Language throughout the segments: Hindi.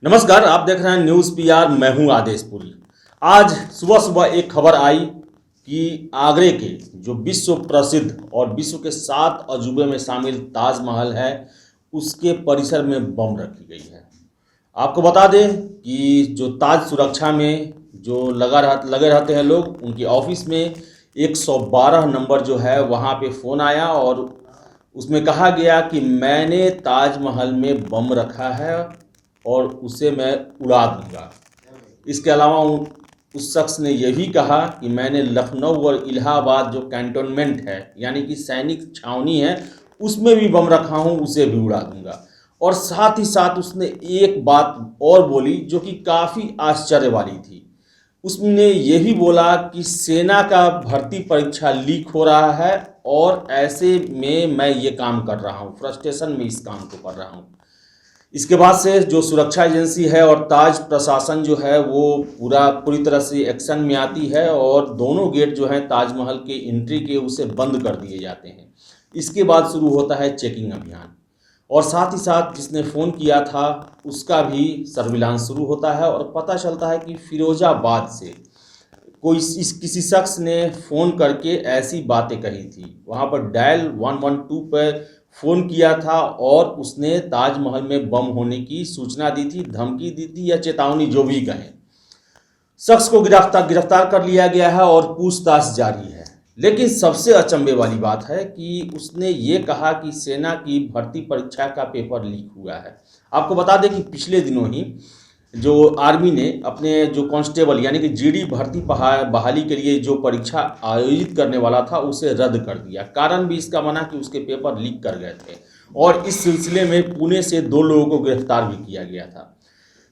नमस्कार, आप देख रहे हैं न्यूज़ पीआर। मैं हूं आदेशपुरी। आज सुबह सुबह एक खबर आई कि आगरे के जो विश्व प्रसिद्ध और विश्व के 7 अजूबे में शामिल ताजमहल है, उसके परिसर में बम रखी गई है। आपको बता दें कि जो ताज सुरक्षा में जो लगे रहते हैं लोग, उनकी ऑफिस में 112 नंबर जो है वहाँ पे फ़ोन आया और उसमें कहा गया कि मैंने ताजमहल में बम रखा है और उसे मैं उड़ा दूंगा। इसके अलावा उस शख्स ने यह भी कहा कि मैंने लखनऊ और इलाहाबाद जो कैंटोनमेंट है, यानी कि सैनिक छावनी है, उसमें भी बम रखा हूं, उसे भी उड़ा दूंगा। और साथ ही साथ उसने एक बात और बोली जो कि काफ़ी आश्चर्य वाली थी। उसने ये भी बोला कि सेना का भर्ती परीक्षा लीक हो रहा है और ऐसे में मैं ये काम कर रहा हूँ, फ्रस्ट्रेशन में इस काम को कर रहा हूँ। इसके बाद से जो सुरक्षा एजेंसी है और ताज प्रशासन जो है वो पूरी तरह से एक्शन में आती है और दोनों गेट जो हैं ताजमहल के एंट्री के, उसे बंद कर दिए जाते हैं। इसके बाद शुरू होता है चेकिंग अभियान और साथ ही साथ जिसने फ़ोन किया था उसका भी सर्विलांस शुरू होता है और पता चलता है कि फिरोजाबाद से किसी शख्स ने फ़ोन करके ऐसी बातें कही थी। वहाँ पर डायल 112 पर फ़ोन किया था और उसने ताजमहल में बम होने की सूचना दी थी, धमकी दी थी या चेतावनी, जो भी कहें। शख्स को गिरफ्तार कर लिया गया है और पूछताछ जारी है। लेकिन सबसे अचंभे वाली बात है कि उसने ये कहा कि सेना की भर्ती परीक्षा का पेपर लीक हुआ है। आपको बता दें कि पिछले दिनों ही जो आर्मी ने अपने जो कांस्टेबल यानी कि जीडी भर्ती बहाली के लिए जो परीक्षा आयोजित करने वाला था उसे रद्द कर दिया। कारण भी इसका बना कि उसके पेपर लीक कर गए थे और इस सिलसिले में पुणे से 2 लोगों को गिरफ्तार भी किया गया था।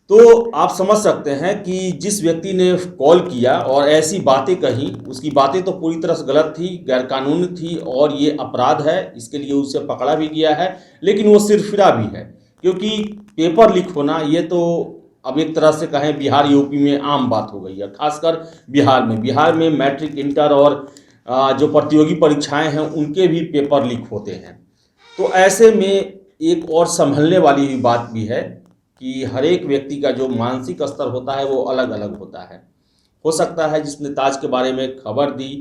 तो आप समझ सकते हैं कि जिस व्यक्ति ने कॉल किया और ऐसी बातें कही, उसकी बातें तो पूरी तरह से गलत थी, गैरकानूनी थी और ये अपराध है। इसके लिए उसे पकड़ा भी गया है, लेकिन वो सिरफिरा भी है क्योंकि पेपर लीक होना ये तो अब एक तरह से कहें बिहार यूपी में आम बात हो गई है। खासकर बिहार में मैट्रिक, इंटर और जो प्रतियोगी परीक्षाएं हैं उनके भी पेपर लीक होते हैं। तो ऐसे में एक और संभलने वाली भी बात भी है कि हर एक व्यक्ति का जो मानसिक स्तर होता है वो अलग अलग होता है। हो सकता है जिसने ताज के बारे में खबर दी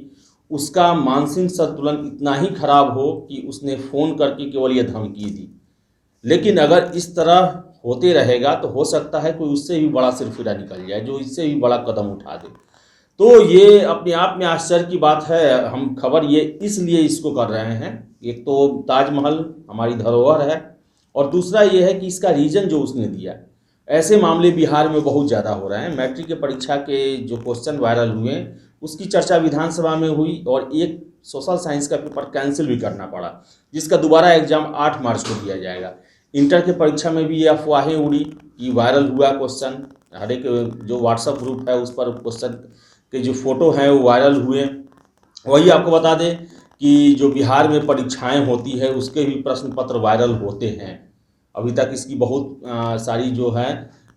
उसका मानसिक संतुलन इतना ही खराब हो कि उसने फ़ोन करके केवल ये धमकी दी। लेकिन अगर इस तरह होते रहेगा तो हो सकता है कोई उससे भी बड़ा सिरफिरा निकल जाए, जो इससे भी बड़ा कदम उठा दे। तो ये अपने आप में आश्चर्य की बात है। हम खबर ये इसलिए इसको कर रहे हैं, एक तो ताजमहल हमारी धरोहर है और दूसरा ये है कि इसका रीज़न जो उसने दिया, ऐसे मामले बिहार में बहुत ज़्यादा हो रहे हैं। मैट्रिक की परीक्षा के जो क्वेश्चन वायरल हुए उसकी चर्चा विधानसभा में हुई और एक सोशल साइंस का पेपर कैंसिल भी करना पड़ा, जिसका दोबारा एग्जाम 8 मार्च को दिया जाएगा। इंटर के परीक्षा में भी ये अफवाहें उड़ी कि वायरल हुआ क्वेश्चन, हर एक जो व्हाट्सएप ग्रुप है उस पर क्वेश्चन के जो फोटो हैं वो वायरल हुए। वही आपको बता दें कि जो बिहार में परीक्षाएं होती है उसके भी प्रश्न पत्र वायरल होते हैं। अभी तक इसकी बहुत सारी जो है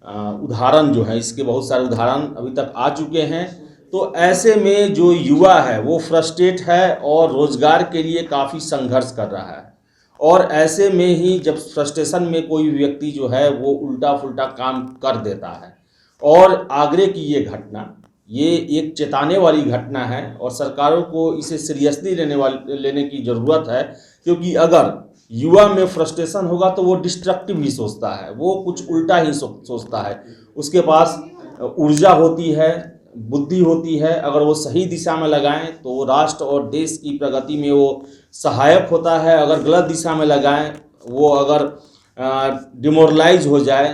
उदाहरण जो है, इसके बहुत सारे उदाहरण अभी तक आ चुके हैं। तो ऐसे में जो युवा है वो फ्रस्ट्रेट है और रोजगार के लिए काफ़ी संघर्ष कर रहा है। और ऐसे में ही जब फ्रस्ट्रेशन में कोई व्यक्ति जो है वो उल्टा फुल्टा काम कर देता है, और आगरे की ये घटना ये एक चेताने वाली घटना है और सरकारों को इसे सीरियसली लेने की ज़रूरत है। क्योंकि अगर युवा में फ्रस्ट्रेशन होगा तो वो डिस्ट्रक्टिव ही सोचता है, वो कुछ उल्टा ही सोचता है। उसके पास ऊर्जा होती है, बुद्धि होती है, अगर वो सही दिशा में लगाएं तो राष्ट्र और देश की प्रगति में वो सहायक होता है। अगर गलत दिशा में लगाएं, वो अगर डिमोरलाइज हो जाए,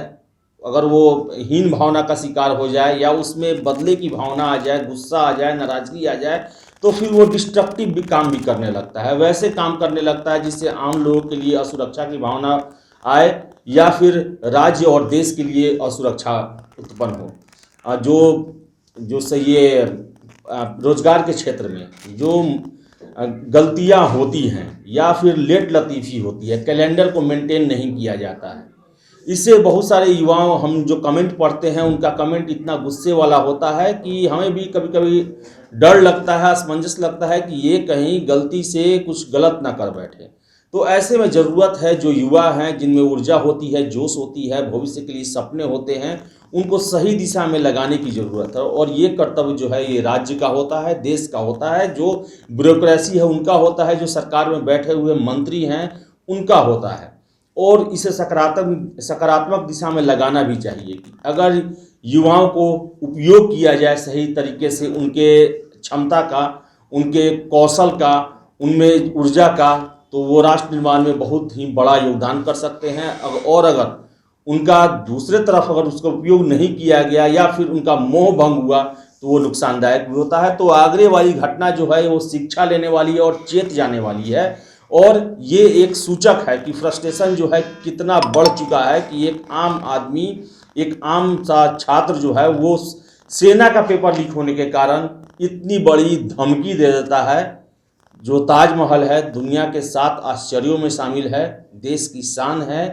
अगर वो हीन भावना का शिकार हो जाए या उसमें बदले की भावना आ जाए, गुस्सा आ जाए, नाराज़गी आ जाए, तो फिर वो डिस्ट्रक्टिव भी काम भी करने लगता है। वैसे काम करने लगता है जिससे आम लोगों के लिए असुरक्षा की भावना आए या फिर राज्य और देश के लिए असुरक्षा उत्पन्न हो। जो सही ये रोजगार के क्षेत्र में जो गलतियां होती हैं या फिर लेट लतीफ़ी होती है, कैलेंडर को मेंटेन नहीं किया जाता है, इससे बहुत सारे युवाओं, हम जो कमेंट पढ़ते हैं उनका कमेंट इतना गुस्से वाला होता है कि हमें भी कभी कभी डर लगता है, असमंजस लगता है कि ये कहीं गलती से कुछ गलत ना कर बैठे। तो ऐसे में ज़रूरत है जो युवा हैं, जिनमें ऊर्जा होती है, जोश होती है, भविष्य के लिए सपने होते हैं, उनको सही दिशा में लगाने की ज़रूरत है। और ये कर्तव्य जो है ये राज्य का होता है, देश का होता है, जो ब्यूरोक्रेसी है उनका होता है, जो सरकार में बैठे हुए मंत्री हैं उनका होता है। और इसे सकारात्मक दिशा में लगाना भी चाहिए कि अगर युवाओं को उपयोग किया जाए सही तरीके से, उनके क्षमता का, उनके कौशल का, उनमें ऊर्जा का, तो वो राष्ट्र निर्माण में बहुत ही बड़ा योगदान कर सकते हैं। और अगर उनका दूसरे तरफ अगर उसका उपयोग नहीं किया गया या फिर उनका मोह भंग हुआ तो वो नुकसानदायक भी होता है। तो आगरे वाली घटना जो है वो शिक्षा लेने वाली है और चेत जाने वाली है। और ये एक सूचक है कि फ्रस्ट्रेशन जो है कितना बढ़ चुका है कि एक आम आदमी, एक आम सा छात्र जो है वो सेना का पेपर लीक होने के कारण इतनी बड़ी धमकी दे देता है। जो ताजमहल है दुनिया के 7 आश्चर्यों में शामिल है, देश की शान है,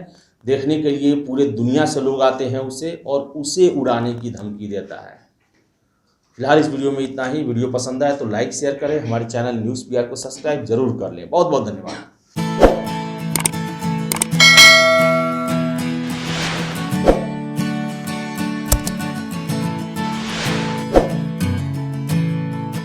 देखने के लिए पूरे दुनिया से लोग आते हैं उसे, और उसे उड़ाने की धमकी देता है। फिलहाल इस वीडियो में इतना ही। वीडियो पसंद आए तो लाइक शेयर करें, हमारे चैनल न्यूज़ पीआर को सब्सक्राइब जरूर कर लें। बहुत बहुत धन्यवाद।